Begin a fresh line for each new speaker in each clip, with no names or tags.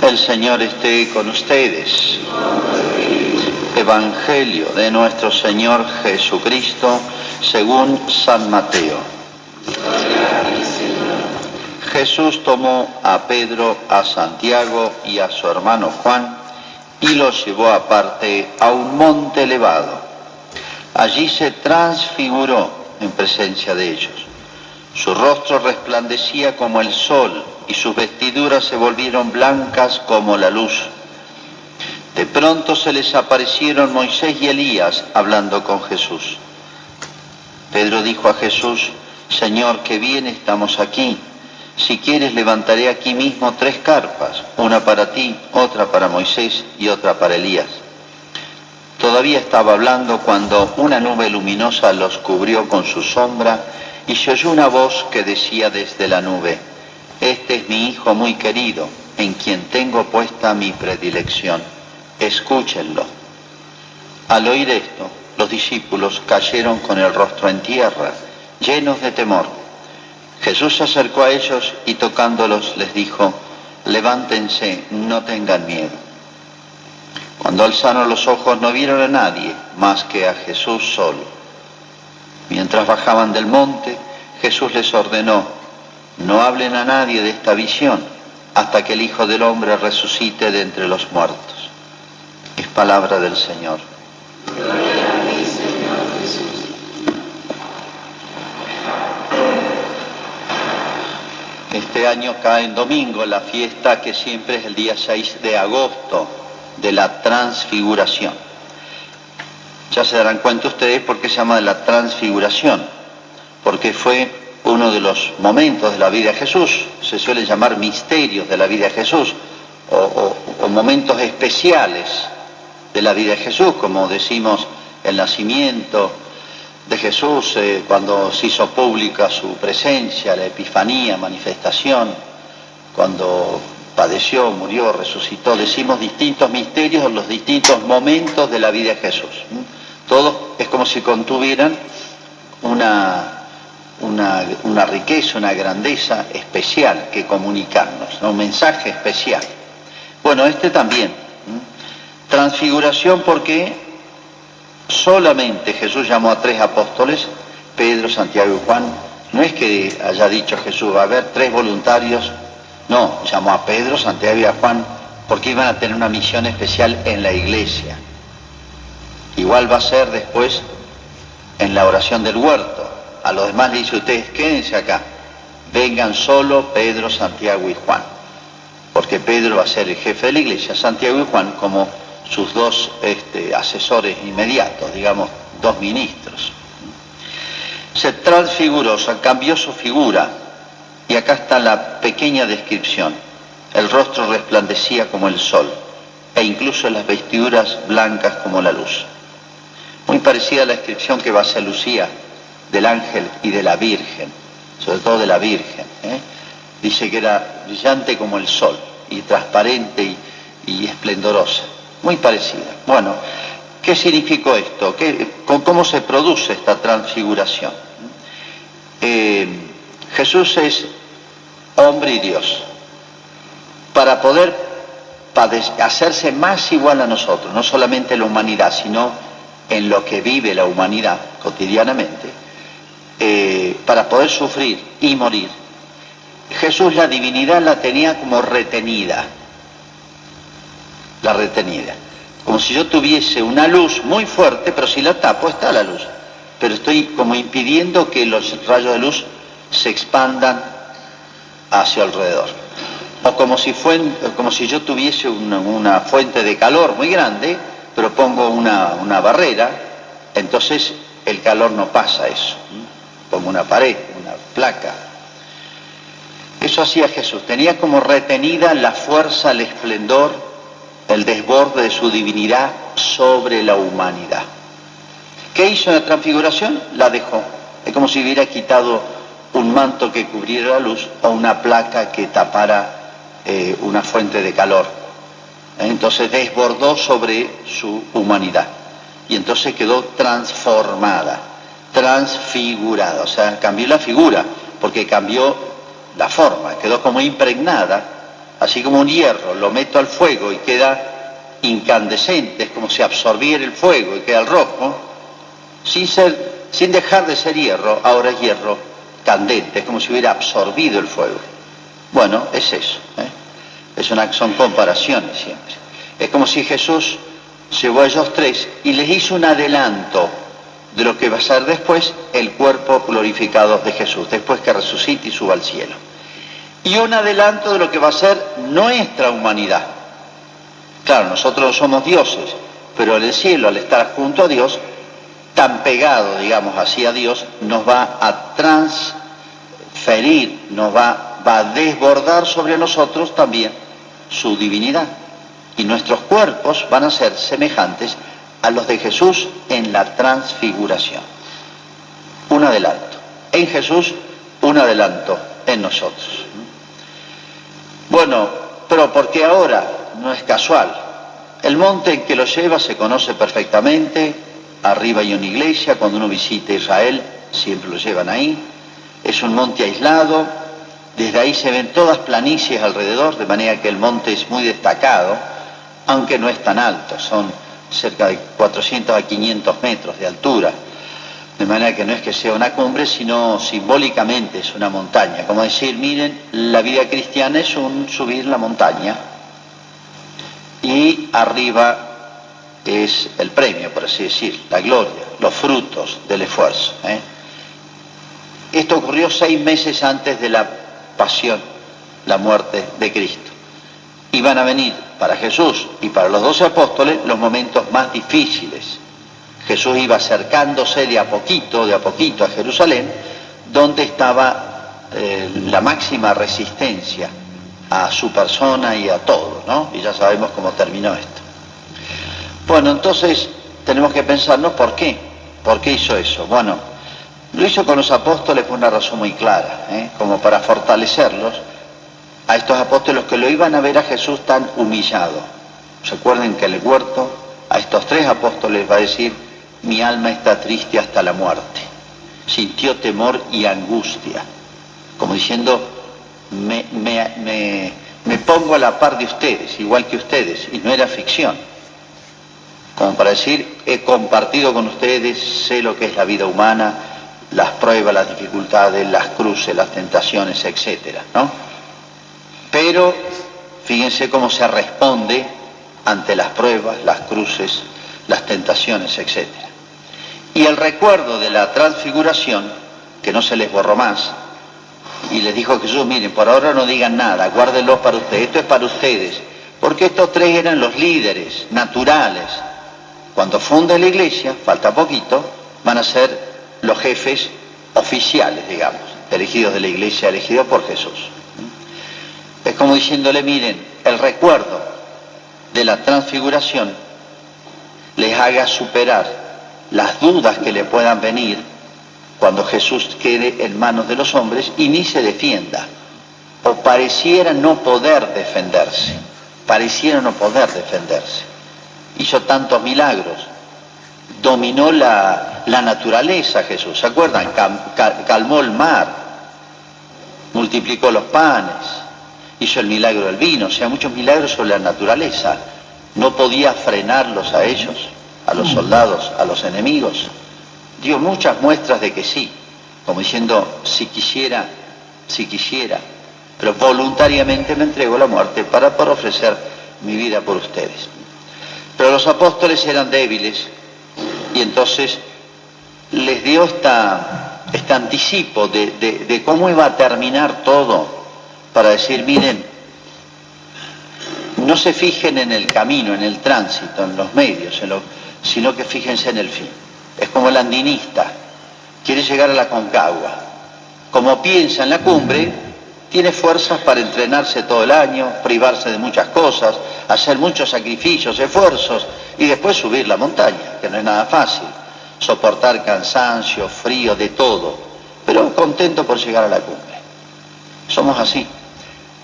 El Señor esté con ustedes. Evangelio de nuestro Señor Jesucristo según San Mateo. Jesús tomó a Pedro, a Santiago y a su hermano Juan y los llevó aparte a un monte elevado. Allí se transfiguró en presencia de ellos. Su rostro resplandecía como el sol y sus vestiduras se volvieron blancas como la luz. De pronto se les aparecieron Moisés y Elías hablando con Jesús. Pedro dijo a Jesús: Señor, qué bien estamos aquí. Si quieres levantaré aquí mismo 3 carpas, una para ti, otra para Moisés y otra para Elías. Todavía estaba hablando cuando una nube luminosa los cubrió con su sombra y se oyó una voz que decía desde la nube: Este es mi Hijo muy querido, en quien tengo puesta mi predilección. Escúchenlo. Al oír esto, los discípulos cayeron con el rostro en tierra, llenos de temor. Jesús se acercó a ellos y tocándolos les dijo: Levántense, no tengan miedo. Cuando alzaron los ojos no vieron a nadie más que a Jesús solo. Mientras bajaban del monte, Jesús les ordenó: No hablen a nadie de esta visión hasta que el Hijo del Hombre resucite de entre los muertos. Es palabra del Señor.
Gloria a ti, Señor Jesús.
Este año cae en domingo la fiesta que siempre es el día 6 de agosto de la Transfiguración. Ya se darán cuenta ustedes por qué se llama de la Transfiguración, porque fue uno de los momentos de la vida de Jesús. Se suele llamar misterios de la vida de Jesús o momentos especiales de la vida de Jesús, como decimos el nacimiento de Jesús, cuando se hizo pública su presencia, la epifanía, manifestación, cuando padeció, murió, resucitó. Decimos distintos misterios en los distintos momentos de la vida de Jesús. Todos es como si contuvieran una riqueza, una grandeza especial que comunicarnos, ¿no? Un mensaje especial. Bueno, este también. Transfiguración porque solamente Jesús llamó a 3 apóstoles, Pedro, Santiago y Juan. No es que haya dicho Jesús: va a haber 3 voluntarios. No, llamó a Pedro, Santiago y a Juan porque iban a tener una misión especial en la iglesia. Igual va a ser después en la oración del huerto. A los demás le dice: ustedes quédense acá, vengan solo Pedro, Santiago y Juan, porque Pedro va a ser el jefe de la iglesia, Santiago y Juan como sus 2 asesores inmediatos, digamos, 2 ministros. Se transfiguró, o sea, cambió su figura, y acá está la pequeña descripción. El rostro resplandecía como el sol, e incluso las vestiduras blancas como la luz. Muy parecida a la descripción que va a hacer Lucía del ángel y de la Virgen, sobre todo de la Virgen. Dice que era brillante como el sol, y transparente y esplendorosa. Muy parecida. Bueno, ¿qué significó esto? ¿Cómo se produce esta transfiguración? Jesús es hombre y Dios. Para poder hacerse más igual a nosotros, no solamente en la humanidad, sino en lo que vive la humanidad cotidianamente, para poder sufrir y morir, Jesús la divinidad la tenía como retenida. La retenida. Como si yo tuviese una luz muy fuerte, pero si la tapo está la luz. Pero estoy como impidiendo que los rayos de luz se expandan hacia alrededor. O como si yo tuviese una fuente de calor muy grande, pero pongo una barrera, entonces el calor no pasa eso. Pongo una pared, una placa. Eso hacía Jesús. Tenía como retenida la fuerza, el esplendor, el desborde de su divinidad sobre la humanidad. ¿Qué hizo en la transfiguración? La dejó. Es como si hubiera quitado un manto que cubriera la luz o una placa que tapara una fuente de calor. Entonces desbordó sobre su humanidad y entonces quedó transformada, transfigurada, o sea, cambió la figura porque cambió la forma, quedó como impregnada así como un hierro, lo meto al fuego y queda incandescente, es como si absorbiera el fuego y queda el rojo, sin dejar de ser hierro, ahora es hierro candente, es como si hubiera absorbido el fuego. Bueno, es eso, son comparaciones siempre. Es como si Jesús llevó a ellos tres y les hizo un adelanto de lo que va a ser después el cuerpo glorificado de Jesús, después que resucite y suba al cielo. Y un adelanto de lo que va a ser nuestra humanidad. Claro, nosotros no somos dioses, pero en el cielo, al estar junto a Dios, tan pegado, digamos así, a Dios, nos va a transferir, nos va a desbordar sobre nosotros también su divinidad. Y nuestros cuerpos van a ser semejantes a los de Jesús en la transfiguración. Un adelanto. En Jesús, un adelanto en nosotros. Bueno, pero porque ahora no es casual. El monte en que lo lleva se conoce perfectamente. Arriba hay una iglesia, cuando uno visita Israel siempre lo llevan ahí. Es un monte aislado, desde ahí se ven todas planicies alrededor, de manera que el monte es muy destacado, aunque no es tan alto, son cerca de 400 a 500 metros de altura, de manera que no es que sea una cumbre, sino simbólicamente es una montaña, como decir, miren, la vida cristiana es un subir la montaña, y arriba es el premio, por así decir, la gloria, los frutos del esfuerzo. Esto ocurrió 6 meses antes de la pasión, la muerte de Cristo. Iban a venir para Jesús y para los 12 apóstoles los momentos más difíciles. Jesús iba acercándose de a poquito a Jerusalén, donde estaba la máxima resistencia a su persona y a todo, ¿no? Y ya sabemos cómo terminó esto. Bueno, entonces tenemos que pensarnos por qué. ¿Por qué hizo eso? Bueno, lo hizo con los apóstoles por una razón muy clara, como para fortalecerlos a estos apóstoles que lo iban a ver a Jesús tan humillado. Recuerden que en el huerto a estos 3 apóstoles va a decir: mi alma está triste hasta la muerte. Sintió temor y angustia, como diciendo, me pongo a la par de ustedes, igual que ustedes, y no era ficción. Como para decir, he compartido con ustedes, sé lo que es la vida humana, las pruebas, las dificultades, las cruces, las tentaciones, etcétera, ¿no? Pero fíjense cómo se responde ante las pruebas, las cruces, las tentaciones, etcétera. Y el recuerdo de la transfiguración, que no se les borró más, y les dijo Jesús, miren, por ahora no digan nada, guárdenlo para ustedes, esto es para ustedes, porque estos 3 eran los líderes naturales. Cuando funde la iglesia, falta poquito, van a ser los jefes oficiales, digamos, elegidos de la iglesia, elegidos por Jesús. Es como diciéndole, miren, el recuerdo de la transfiguración les haga superar las dudas que le puedan venir cuando Jesús quede en manos de los hombres y ni se defienda, o pareciera no poder defenderse, hizo tantos milagros, dominó la naturaleza Jesús, ¿se acuerdan? Calmó el mar, multiplicó los panes, hizo el milagro del vino, o sea, muchos milagros sobre la naturaleza. No podía frenarlos a ellos, a los soldados, a los enemigos. Dio muchas muestras de que sí, como diciendo, si quisiera, pero voluntariamente me entrego a la muerte para ofrecer mi vida por ustedes. Pero los apóstoles eran débiles y entonces les dio este anticipo de cómo iba a terminar todo, para decir, miren, no se fijen en el camino, en el tránsito, en los medios, sino que fíjense en el fin. Es como el andinista, quiere llegar a la Concagua. Como piensa en la cumbre, tiene fuerzas para entrenarse todo el año, privarse de muchas cosas, hacer muchos sacrificios, esfuerzos, y después subir la montaña, que no es nada fácil, soportar cansancio, frío, de todo, pero contento por llegar a la cumbre. Somos así,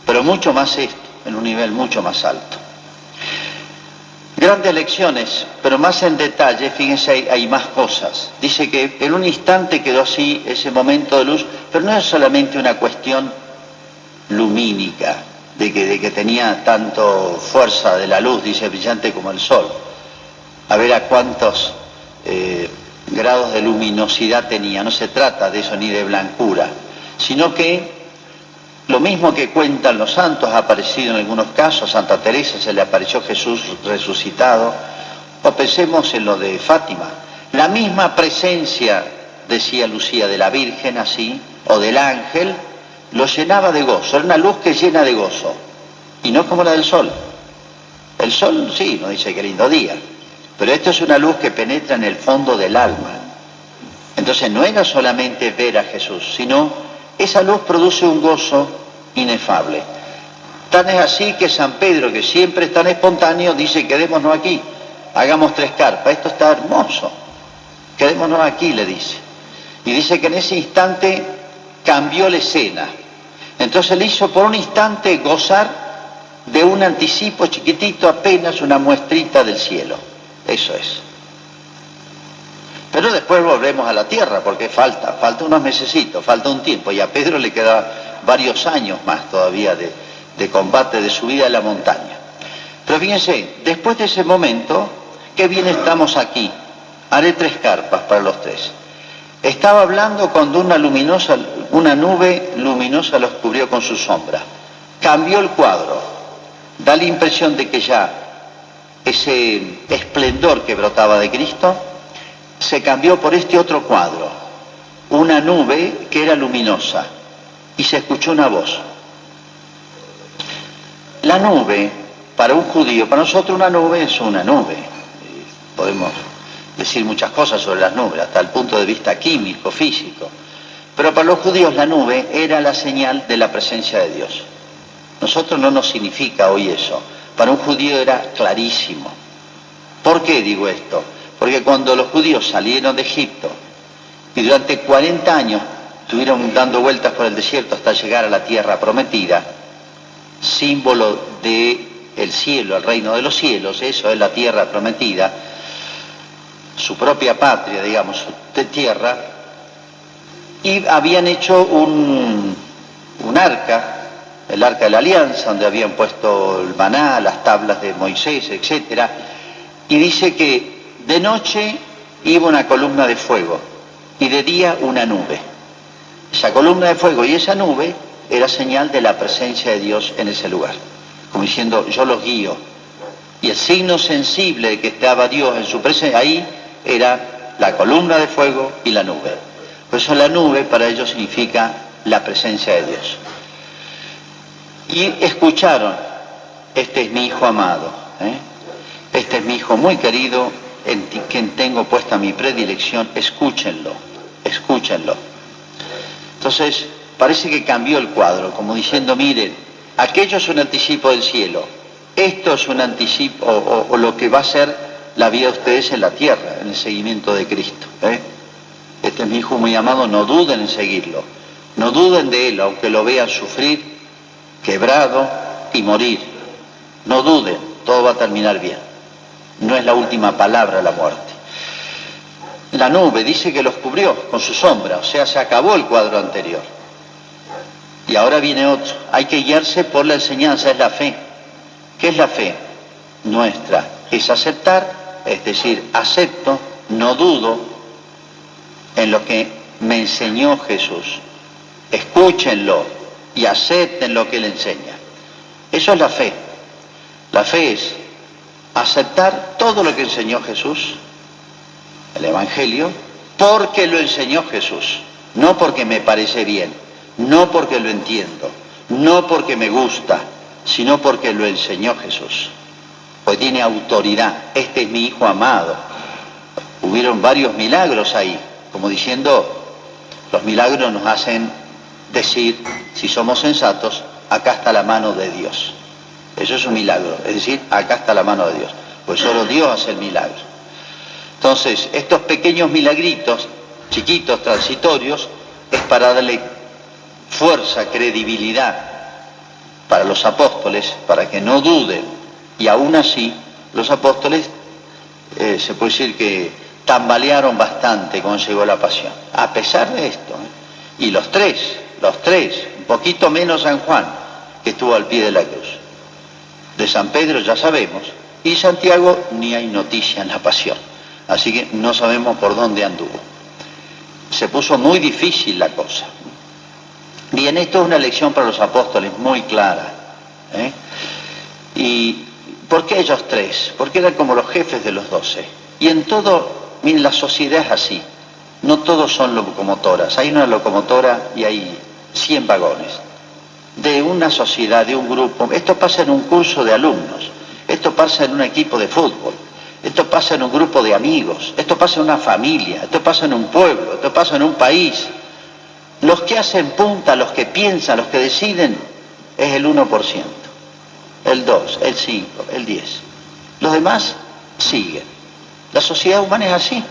pero mucho más esto, en un nivel mucho más alto. Grandes lecciones, pero más en detalle, fíjense, hay más cosas. Dice que en un instante quedó así ese momento de luz, pero no es solamente una cuestión lumínica, de que tenía tanto fuerza de la luz, dice, brillante como el sol. A ver a cuántos grados de luminosidad tenía. No se trata de eso ni de blancura, sino que lo mismo que cuentan los santos ha aparecido en algunos casos. A Santa Teresa se le apareció Jesús resucitado. O pensemos en lo de Fátima. La misma presencia, decía Lucía, de la Virgen así, o del ángel, lo llenaba de gozo. Era una luz que llena de gozo, y no como la del sol. El sol sí, nos dice qué lindo día, pero esto es una luz que penetra en el fondo del alma. Entonces no era solamente ver a Jesús, sino esa luz produce un gozo inefable. Tan es así que San Pedro, que siempre es tan espontáneo, dice: quedémonos aquí, hagamos 3 carpas, esto está hermoso, quedémonos aquí, le dice. Y dice que en ese instante cambió la escena. Entonces le hizo por un instante gozar de un anticipo chiquitito, apenas una muestrita del cielo. Eso es. Pero después volvemos a la tierra, porque falta unos mesecitos, falta un tiempo, y a Pedro le queda varios años más todavía de combate, de subida a la montaña. Pero fíjense, después de ese momento, qué bien estamos aquí. Haré 3 carpas para los 3. Estaba hablando cuando una nube luminosa los cubrió con su sombra. Cambió el cuadro. Da la impresión de que ya ese esplendor que brotaba de Cristo se cambió por este otro cuadro. Una nube que era luminosa. Y se escuchó una voz. La nube, para un judío, para nosotros una nube es una nube. Podemos decir muchas cosas sobre las nubes, hasta el punto de vista químico, físico. Pero para los judíos la nube era la señal de la presencia de Dios. Nosotros no nos significa hoy eso. Para un judío era clarísimo. ¿Por qué digo esto? Porque cuando los judíos salieron de Egipto y durante 40 años estuvieron dando vueltas por el desierto hasta llegar a la tierra prometida, símbolo del cielo, el reino de los cielos, eso es la tierra prometida, su propia patria, digamos, su tierra, y habían hecho un arca, el arca de la alianza, donde habían puesto el maná, las tablas de Moisés, etc. Y dice que de noche iba una columna de fuego y de día una nube. Esa columna de fuego y esa nube era señal de la presencia de Dios en ese lugar, como diciendo: yo los guío. Y el signo sensible de que estaba Dios en su presencia ahí era la columna de fuego y la nube. Por eso la nube para ellos significa la presencia de Dios. Y escucharon: este es mi hijo amado, este es mi hijo muy querido, en quien tengo puesta mi predilección, escúchenlo, escúchenlo. Entonces parece que cambió el cuadro, como diciendo: miren, aquello es un anticipo del cielo, esto es un anticipo, o lo que va a ser la vida de ustedes en la tierra, en el seguimiento de Cristo. Este es mi hijo muy amado, no duden en seguirlo, no duden de él, aunque lo vean sufrir, quebrado y morir. No duden, todo va a terminar bien. No es la última palabra la muerte. La nube dice que los cubrió con su sombra, o sea, se acabó el cuadro anterior. Y ahora viene otro. Hay que guiarse por la enseñanza, es la fe. ¿Qué es la fe? Nuestra. Es aceptar, es decir, acepto, no dudo en lo que me enseñó Jesús. Escúchenlo y acepten lo que Él enseña. Eso es la fe. La fe es aceptar todo lo que enseñó Jesús, el Evangelio, porque lo enseñó Jesús, no porque me parece bien, no porque lo entiendo, no porque me gusta, sino porque lo enseñó Jesús. Pues tiene autoridad. Este es mi hijo amado. Hubieron varios milagros ahí, como diciendo, los milagros nos hacen decir, si somos sensatos, acá está la mano de Dios. Eso es un milagro, es decir, acá está la mano de Dios, pues solo Dios hace el milagro. Entonces, estos pequeños milagritos, chiquitos, transitorios, es para darle fuerza, credibilidad para los apóstoles, para que no duden. Y aún así, los apóstoles, se puede decir que tambalearon bastante cuando llegó la pasión, a pesar de esto. Y los tres, un poquito menos San Juan, que estuvo al pie de la cruz. De San Pedro ya sabemos, y Santiago ni hay noticia en la pasión, así que no sabemos por dónde anduvo. Se puso muy difícil la cosa. Bien, esto es una lección para los apóstoles muy clara, ¿eh? ¿Y por qué ellos tres? Porque eran como los jefes de los 12. Y en todo, miren, la sociedad es así. No todos son locomotoras. Hay una locomotora y hay 100 vagones. De una sociedad, de un grupo. Esto pasa en un curso de alumnos. Esto pasa en un equipo de fútbol. Esto pasa en un grupo de amigos. Esto pasa en una familia. Esto pasa en un pueblo. Esto pasa en un país. Los que hacen punta, los que piensan, los que deciden, es el 1%. El 2, el 5, el 10. Los demás siguen. La sociedad humana es así.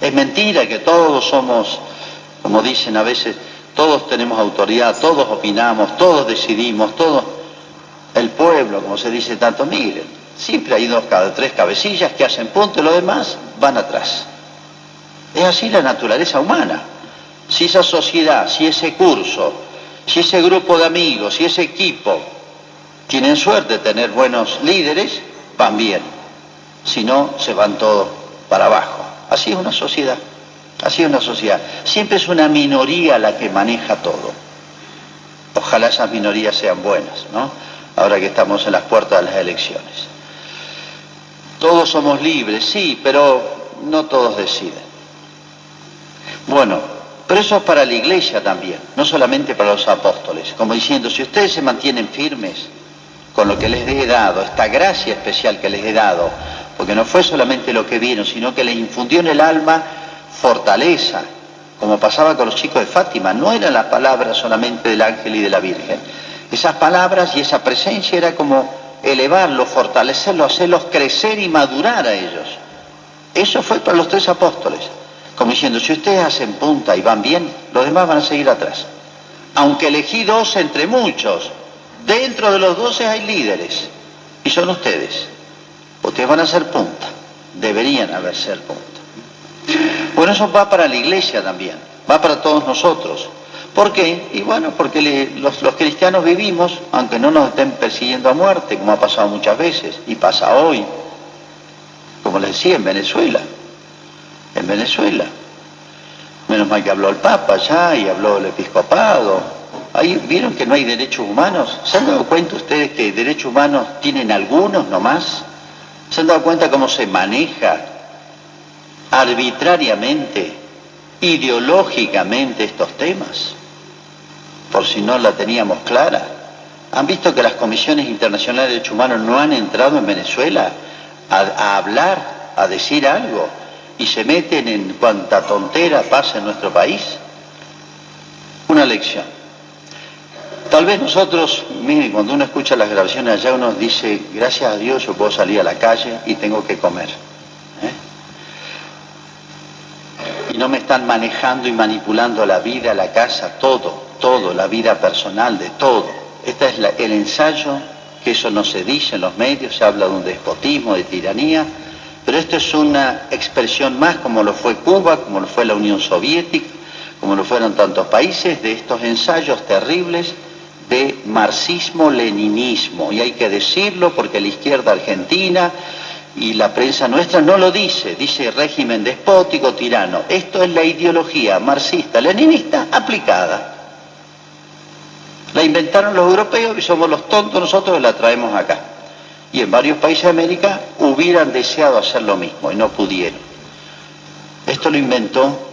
Es mentira que todos somos, como dicen a veces, todos tenemos autoridad, todos opinamos, todos decidimos, todos. El pueblo, como se dice tanto, miren, siempre hay 2 cada 3 cabecillas que hacen punto y los demás van atrás. Es así la naturaleza humana. Si esa sociedad, si ese curso, si ese grupo de amigos, si ese equipo tienen suerte de tener buenos líderes, van bien. Si no, se van todos para abajo. Así es una sociedad. Así es una sociedad. Siempre es una minoría la que maneja todo. Ojalá esas minorías sean buenas, ¿no? Ahora que estamos en las puertas de las elecciones. Todos somos libres, sí, pero no todos deciden. Bueno, pero eso es para la iglesia también, no solamente para los apóstoles. Como diciendo, si ustedes se mantienen firmes con lo que les he dado, esta gracia especial que les he dado, porque no fue solamente lo que vieron, sino que les infundió en el alma fortaleza, como pasaba con los chicos de Fátima. No eran las palabras solamente del ángel y de la Virgen. Esas palabras y esa presencia era como elevarlos, fortalecerlos, hacerlos crecer y madurar a ellos. Eso fue para los 3 apóstoles, como diciendo, si ustedes hacen punta y van bien, los demás van a seguir atrás. Aunque elegí 12 entre muchos, dentro de los 12 hay líderes, y son ustedes. Ustedes van a ser punta, deberían haber ser punta. Bueno, eso va para la iglesia también, va para todos nosotros. ¿Por qué? Y bueno, porque los cristianos vivimos, aunque no nos estén persiguiendo a muerte, como ha pasado muchas veces, y pasa hoy, como les decía, en Venezuela. En Venezuela. Menos mal que habló el Papa ya, y habló el episcopado. Ahí vieron que no hay derechos humanos. ¿Se han dado cuenta ustedes que derechos humanos tienen algunos nomás? ¿Se han dado cuenta cómo se maneja arbitrariamente, ideológicamente estos temas? Por si no la teníamos clara. ¿Han visto que las comisiones internacionales de derechos humanos no han entrado en Venezuela a hablar, a decir algo, y se meten en cuanta tontera pasa en nuestro país? Una lección. Tal vez nosotros, miren, cuando uno escucha las grabaciones allá, uno dice, gracias a Dios yo puedo salir a la calle y tengo que comer. Y no me están manejando y manipulando la vida, la casa, todo, la vida personal, de todo. Este es el ensayo, que eso no se dice en los medios, se habla de un despotismo, de tiranía, pero esto es una expresión más, como lo fue Cuba, como lo fue la Unión Soviética, como lo fueron tantos países, de estos ensayos terribles de marxismo-leninismo. Y hay que decirlo porque la izquierda argentina y la prensa nuestra no lo dice, dice régimen despótico, tirano. Esto es la ideología marxista-leninista aplicada. La inventaron los europeos y somos los tontos nosotros que la traemos acá. Y en varios países de América hubieran deseado hacer lo mismo y no pudieron. Esto lo inventó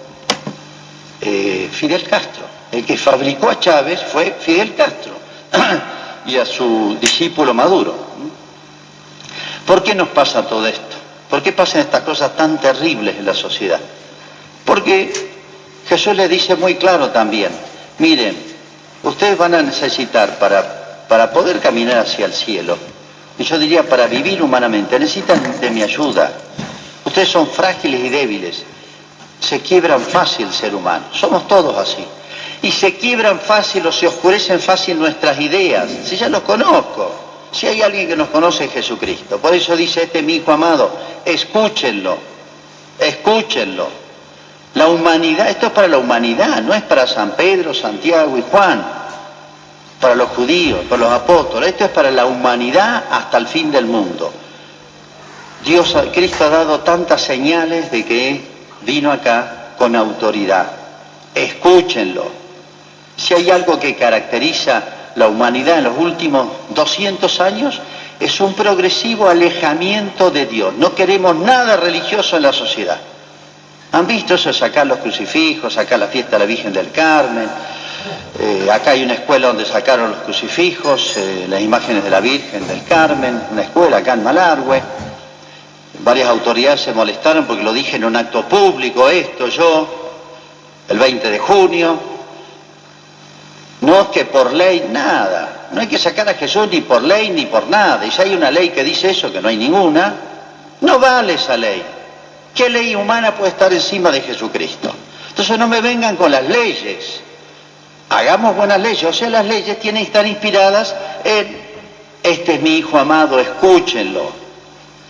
Fidel Castro. El que fabricó a Chávez fue Fidel Castro y a su discípulo Maduro. ¿Por qué nos pasa todo esto? ¿Por qué pasan estas cosas tan terribles en la sociedad? Porque Jesús le dice muy claro también, miren, ustedes van a necesitar para poder caminar hacia el cielo, y yo diría para vivir humanamente, necesitan de mi ayuda. Ustedes son frágiles y débiles, se quiebran fácil el ser humano, somos todos así. Y se quiebran fácil o se oscurecen fácil nuestras ideas, si ya los conozco. Si hay alguien que nos conoce es Jesucristo. Por eso dice mi hijo amado, escúchenlo, escúchenlo. La humanidad, esto es para la humanidad, no es para San Pedro, Santiago y Juan. para los judíos, para los apóstoles, esto es para la humanidad hasta el fin del mundo. Cristo ha dado tantas señales de que vino acá con autoridad. Escúchenlo. Si hay algo que caracteriza la humanidad en los últimos 200 años, es un progresivo alejamiento de Dios. No queremos nada religioso en la sociedad. ¿Han visto eso? Sacar los crucifijos, sacar la fiesta de la Virgen del Carmen. Acá hay una escuela donde sacaron los crucifijos, las imágenes de la Virgen del Carmen, una escuela acá en Malargüe. Varias autoridades se molestaron porque lo dije en un acto público, el 20 de junio. No es que por ley, nada. No hay que sacar a Jesús ni por ley ni por nada. Y si hay una ley que dice eso, que no hay ninguna, no vale esa ley. ¿Qué ley humana puede estar encima de Jesucristo? Entonces no me vengan con las leyes. Hagamos buenas leyes. O sea, las leyes tienen que estar inspiradas en: este es mi Hijo amado, escúchenlo.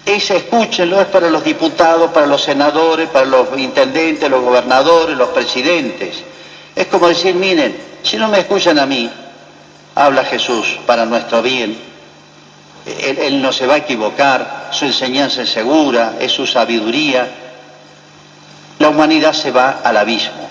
Ese escúchenlo es para los diputados, para los senadores, para los intendentes, los gobernadores, los presidentes. Es como decir: miren, si no me escuchan a mí, habla Jesús para nuestro bien. Él no se va a equivocar, su enseñanza es segura, es su sabiduría. La humanidad se va al abismo.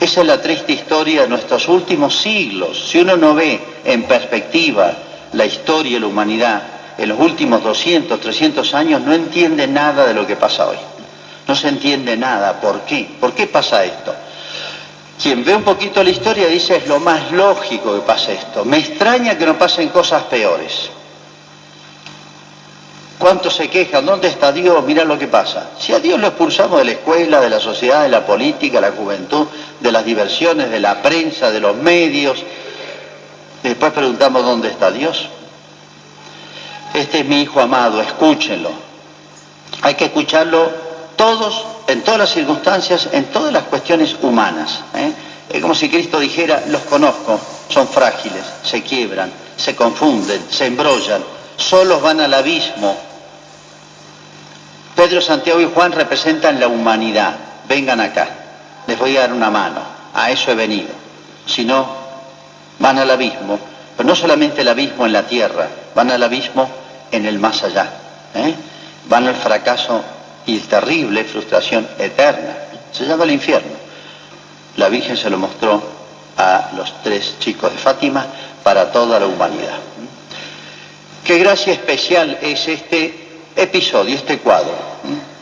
Esa es la triste historia de nuestros últimos siglos. Si uno no ve en perspectiva la historia de la humanidad en los últimos 200, 300 años, no entiende nada de lo que pasa hoy. No se entiende nada. ¿Por qué? ¿Por qué pasa esto? Quien ve un poquito la historia dice: es lo más lógico que pase esto. Me extraña que no pasen cosas peores. ¿Cuántos se quejan? ¿Dónde está Dios? Mirá lo que pasa. Si a Dios lo expulsamos de la escuela, de la sociedad, de la política, de la juventud, de las diversiones, de la prensa, de los medios, después preguntamos: ¿dónde está Dios? Este es mi Hijo amado, escúchenlo. Hay que escucharlo todos, en todas las circunstancias, en todas las cuestiones humanas. Es como si Cristo dijera: los conozco, son frágiles, se quiebran, se confunden, se embrollan, solos van al abismo. Pedro, Santiago y Juan representan la humanidad. Vengan acá, les voy a dar una mano. A eso he venido. Si no, van al abismo. Pero no solamente el abismo en la tierra, van al abismo en el más allá. Van al fracaso y terrible frustración eterna. Se llama el infierno. La Virgen se lo mostró a los 3 chicos de Fátima para toda la humanidad. Qué gracia especial es este episodio, este cuadro,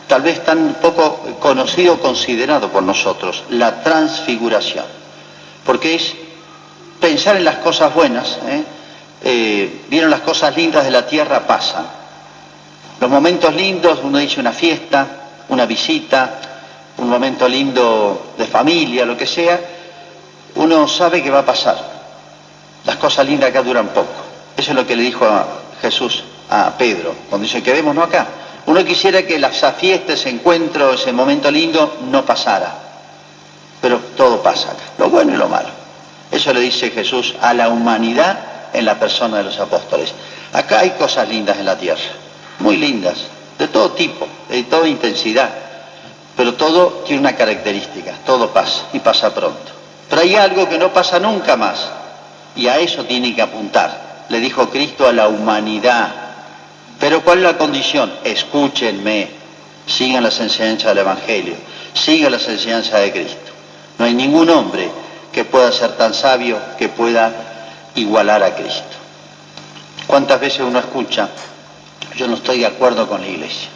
tal vez tan poco conocido, considerado por nosotros, la transfiguración, porque es pensar en las cosas buenas. Vieron, las cosas lindas de la tierra pasan. Los momentos lindos, uno dice una fiesta, una visita, un momento lindo de familia, lo que sea, uno sabe que va a pasar. Las cosas lindas acá duran poco. Eso es lo que le dijo a Jesús a Pedro, cuando dice: quedémonos acá. Uno quisiera que esa fiesta, ese encuentro, ese momento lindo no pasara, pero todo pasa acá, lo bueno y lo malo. Eso le dice Jesús a la humanidad en la persona de los apóstoles. Acá hay cosas lindas en la tierra, muy lindas, de todo tipo, de toda intensidad, pero todo tiene una característica: todo pasa y pasa pronto. Pero hay algo que no pasa nunca más, y a eso tiene que apuntar. Le dijo Cristo a la humanidad. Pero ¿cuál es la condición? Escúchenme, sigan las enseñanzas del Evangelio, sigan las enseñanzas de Cristo. No hay ningún hombre que pueda ser tan sabio que pueda igualar a Cristo. ¿Cuántas veces uno escucha: yo no estoy de acuerdo con la iglesia?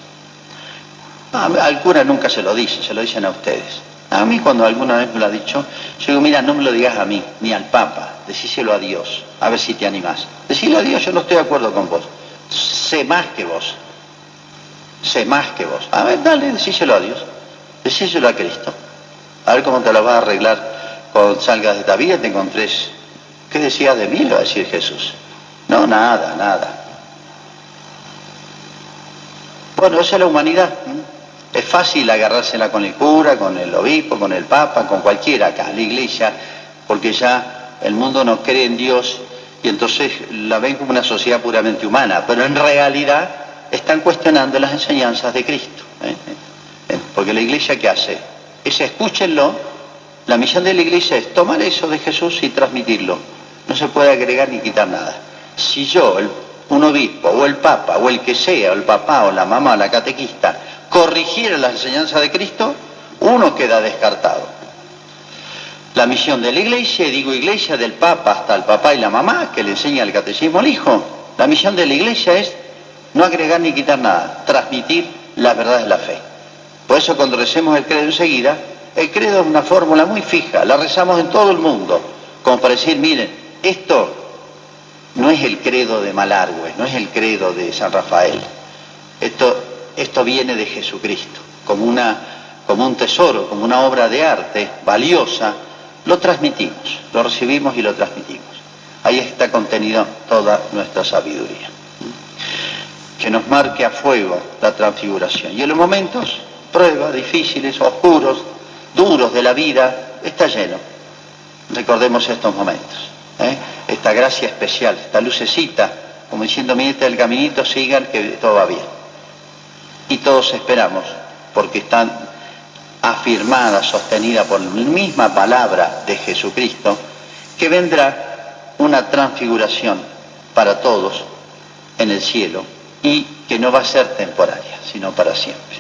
Al cura nunca se lo dice, se lo dicen a ustedes. A mí, cuando alguna vez me lo ha dicho, yo digo: mira, no me lo digas a mí, ni al Papa, decíselo a Dios, a ver si te animás. Decile a Dios: yo no estoy de acuerdo con vos, sé más que vos, sé más que vos. A ver, dale, decíselo a Dios, decíselo a Cristo. A ver cómo te lo vas a arreglar cuando salgas de esta vida y te encontres. ¿Qué decías de mí?, le va a decir Jesús. No, nada, nada. Bueno, esa es la humanidad. Es fácil agarrársela con el cura, con el obispo, con el papa, con cualquiera acá, la iglesia, porque ya el mundo no cree en Dios y entonces la ven como una sociedad puramente humana, pero en realidad están cuestionando las enseñanzas de Cristo. Porque la iglesia, ¿qué hace? Es: escúchenlo. La misión de la iglesia es tomar eso de Jesús y transmitirlo. No se puede agregar ni quitar nada. Si yo, un obispo, o el papa, o el que sea, o el papá, o la mamá, o la catequista, corrigiera la enseñanza de Cristo, uno queda descartado. La misión de la iglesia, y digo iglesia del papa hasta el papá y la mamá, que le enseña el catecismo al hijo, la misión de la iglesia es no agregar ni quitar nada, transmitir las verdades de la fe. Por eso cuando recemos el credo enseguida, el credo es una fórmula muy fija, la rezamos en todo el mundo, como para decir, miren, esto no es el credo de Malargüe, no es el credo de San Rafael, esto viene de Jesucristo, como un tesoro, como una obra de arte valiosa, lo transmitimos, lo recibimos y lo transmitimos. Ahí está contenida toda nuestra sabiduría. Que nos marque a fuego la transfiguración. Y en los momentos, pruebas, difíciles, oscuros, duros de la vida, está lleno. Recordemos estos momentos. Esta gracia especial, esta lucecita, como diciendo, miren el caminito, sigan que todo va bien. Y todos esperamos, porque están afirmada, sostenida por la misma palabra de Jesucristo, que vendrá una transfiguración para todos en el cielo y que no va a ser temporaria, sino para siempre.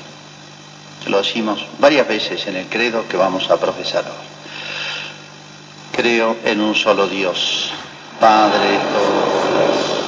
Lo decimos varias veces en el credo que vamos a profesar hoy. Creo en un solo Dios, Padre todopoderoso,